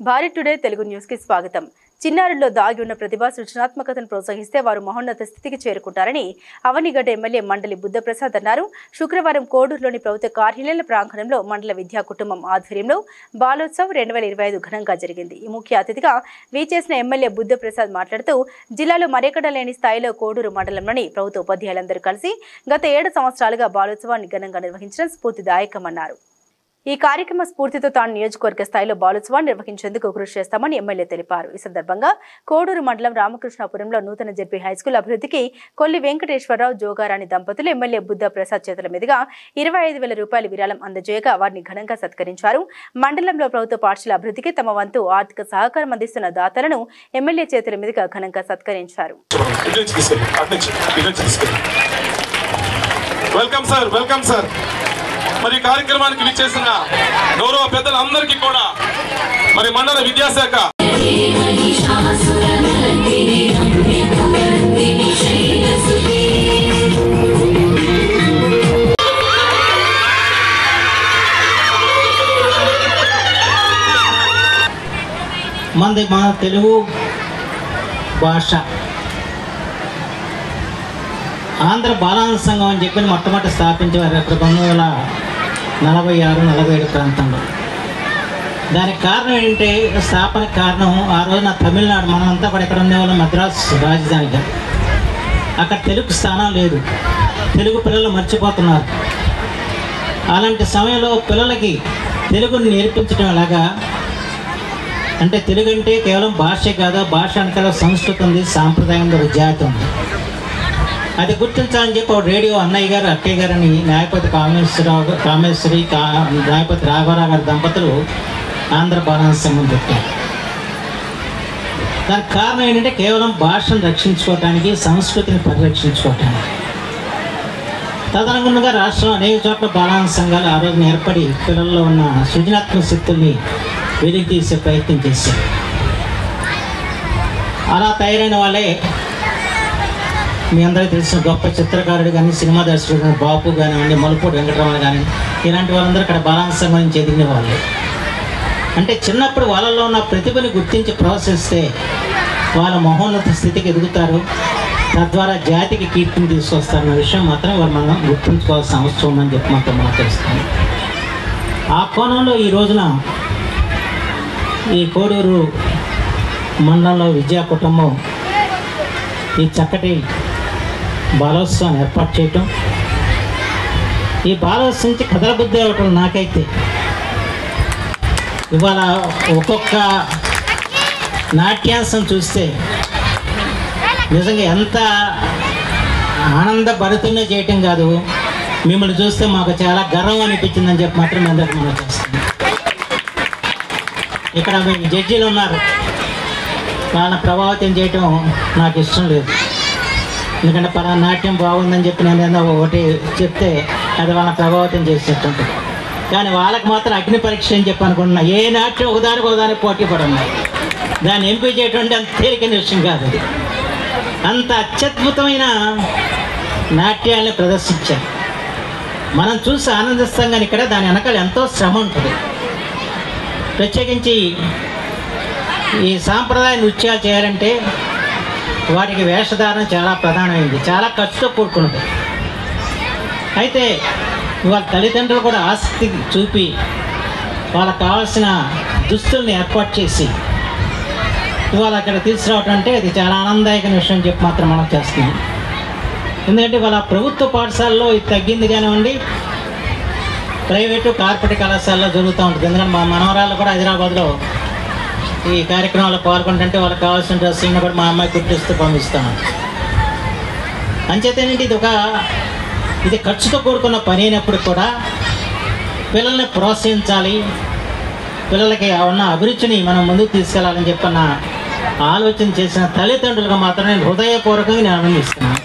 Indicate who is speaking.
Speaker 1: Bharat today Telugu news కి స్వాగతం. చిన్నారుల్లో దాగి ఉన్న ప్రతిభ సృజనాత్మకతను ప్రోత్సహిస్తే వారు మహోన్నత స్థితికి చేరుకుంటారని అవనిగడ్డ ఎమ్మెల్యే మండలి బుద్ధప్రసాద్ అన్నారు. శుక్రవారం కోడూరులోని ప్రభుత్వ కార్యాలయాల ప్రాంగణంలో మండల విద్యా కుటుంబం ఆధ్వర్యంలో బాలోత్సవ్ 2025 ఘనంగా జరిగింది. ఈ ముఖ్య అతిథిగా వీచేసిన ఎమ్మెల్యే బుద్ధప్రసాద్ మాట్లాడుతూ జిల్లాలో మరెక్కడ లేని స్థాయిలో కోడూరు మండలంలోని ప్రభుత్వ ఉపాధ్యాయులందరూ కలిసి గత 7 సంవత్సరాలుగా బాలోత్సవాన్ని ఘనంగా నిర్వహించడం స్ఫూర్తిదాయకమన్నారు. ఈ కార్యక్రమ స్ఫూర్తితో తాను నియోజకవర్గ స్థాయిలో బాలోత్సవాన్ని నిర్వహించేందుకు కృషి చేస్తామని ఎమ్మెల్యే తెలిపారు. ఈ సందర్భంగా కోడూరు మండలం రామకృష్ణాపురంలో నూతన జెడ్పీ హైస్కూల్ అభివృద్ధికి కొల్లి వెంకటేశ్వరరావు జోగారాణి దంపతులు ఎమ్మెల్యే బుద్ధప్రసాద్ చేతుల మీదుగా 25,000 రూపాయల విరాళం అందజేయగా వారిని ఘనంగా సత్కరించారు. మండలంలో ప్రభుత్వ పాఠశాల అభివృద్ధికి తమ వంతు ఆర్థిక సహకారం అందిస్తున్న దాతలను ఎమ్మెల్యే చేతుల మీదుగా ఘనంగా సత్కరించారు.
Speaker 2: మరి కార్యక్రమానికి విచ్చేసిన గౌరవ పెద్దలందరికీ కూడా మరి మండల విద్యాశాఖ
Speaker 3: మన తెలుగు భాష ఆంధ్ర బాలాంశ సంఘం అని చెప్పి మొట్టమొదటి స్థాపించేవారు 1946-47 ప్రాంతంలో. దానికి కారణం ఏంటంటే స్థాపనకు కారణం ఆ రోజున తమిళనాడు మనమంతా కూడా ఇక్కడ ఉండేవాళ్ళం మద్రాసు రాజధానిగా. అక్కడ తెలుగు స్థానం లేదు, తెలుగు పిల్లలు మర్చిపోతున్నారు. అలాంటి సమయంలో పిల్లలకి తెలుగుని నేర్పించడం ఎలాగా అంటే తెలుగు అంటే కేవలం భాషే కాదు, భాష అంటే సంస్కృతి ఉంది, సాంప్రదాయం ఉంది, ఒక జాతి ఉంది. అది గుర్తించాలని చెప్పి ఒక రేడియో అన్నయ్య గారు అక్కయ్య గారని న్యాయపతి కామేశ్వరి న్యాయపతి రాఘవరావు గారి దంపతులు ఆంధ్ర బాలాంశ సంఘం పెట్టారు. దానికి కారణం ఏంటంటే కేవలం భాషను రక్షించుకోవటానికి, సంస్కృతిని పరిరక్షించుకోవటానికి. తదనుగుణంగా రాష్ట్రం అనేక చోట్ల బాలాంశ సంఘాలు ఆ రోజున ఏర్పడి పిల్లల్లో ఉన్న సృజనాత్మక శక్తుల్ని వెలికి తీసే ప్రయత్నం చేశారు. అలా తయారైన వాళ్ళే మీ అందరికీ తెలిసిన గొప్ప చిత్రకారుడు కానీ, సినిమా దర్శకుడు కానీ, బాపు కానివ్వండి, మలుపూడి వెంకటరమణ కానీ, ఇలాంటి వాళ్ళందరూ ఇక్కడ బాలాంశ సంఘం నుంచి ఎదిగిన వాళ్ళు. అంటే చిన్నప్పుడు వాళ్ళలో ఉన్న ప్రతిభని గుర్తించి ప్రోత్సహిస్తే వాళ్ళ మహోన్నత స్థితికి ఎదుగుతారు, తద్వారా జాతికి కీర్తిని తీసుకొస్తారన్న విషయం మాత్రం వాళ్ళు మనం గుర్తుంచుకోవాల్సిన అవసరం ఉందని చెప్పి మాత్రం మనం తెలుస్తాం. ఆ కోణంలో ఈ రోజున ఈ కోడూరు మండలంలో విద్యా కుటుంబం ఈ చక్కటి బాలోత్సవాన్ని ఏర్పాటు చేయటం, ఈ బాలోత్సవం నుంచి కథల బుద్ధి అవ్వటం నాకైతే ఇవాళ ఒక్కొక్క నాట్యాంశం చూస్తే నిజంగా ఎంత ఆనందభరితంగా చేయటం కాదు, మిమ్మల్ని చూస్తే మాకు చాలా గర్వం అనిపించిందని చెప్పి మాత్రం అందరికీ మనం చేస్తాం. ఇక్కడ జడ్జీలు ఉన్నారు, వాళ్ళని ప్రభావితం చేయటం నాకు ఇష్టం లేదు. ఎందుకంటే పలానా నాట్యం బాగుందని చెప్పి నేను ఏదో ఒకటి చెప్తే అది వాళ్ళని ప్రభావితం చేసేటట్టు. కానీ వాళ్ళకి మాత్రం అగ్ని పరీక్ష అని చెప్పి అనుకుంటున్నా. ఏ నాట్యం ఒకదానికి పోటీ పడున్నాయి, దాన్ని ఎంపిక చేయటం అంటే అంత తేలికైన విషయం కాదు. అది అంత అత్యద్భుతమైన నాట్యాలని ప్రదర్శించారు. మనం చూసి ఆనందిస్తాం, కానీ ఇక్కడ దాని వెనకాల ఎంతో శ్రమ ఉంటుంది. ప్రత్యేకించి ఈ సాంప్రదాయ నృత్యాలు చేయాలంటే వాటికి వేషధారణ చాలా ప్రధానమైంది, చాలా ఖర్చుతో కూడుకున్నది. అయితే వాళ్ళ తల్లిదండ్రులు కూడా ఆసక్తి చూపి వాళ్ళకు కావాల్సిన దుస్తుల్ని ఏర్పాటు చేసి ఇవాళ అక్కడ తీసుకురావటం అంటే అది చాలా ఆనందదాయకమైన విషయం చెప్పి మాత్రం మనం చేస్తున్నాం. ఎందుకంటే వాళ్ళ ప్రభుత్వ పాఠశాలలో ఇది తగ్గింది కానివ్వండి, ప్రైవేటు కార్పొరేట్ కళాశాలలో జరుగుతూ ఉంటుంది. ఎందుకంటే మా మనవరాళ్ళు కూడా హైదరాబాద్లో ఈ కార్యక్రమాల్లో పాల్గొంటుంటే వాళ్ళకి కావాల్సిన డ్రెస్సులను కూడా మా అమ్మాయి కుట్టిస్తూ పంపిస్తాను. అంచేతేనంటే ఇది ఖర్చుతో కూడుకున్న పని అయినప్పుడు కూడా పిల్లల్ని ప్రోత్సహించాలి, పిల్లలకి ఉన్న అభిరుచిని మనం ముందుకు తీసుకెళ్లాలని చెప్పన్న ఆలోచన చేసిన తల్లిదండ్రులుగా మాత్రం నేను హృదయపూర్వకంగా నేను అభినందిస్తున్నాను.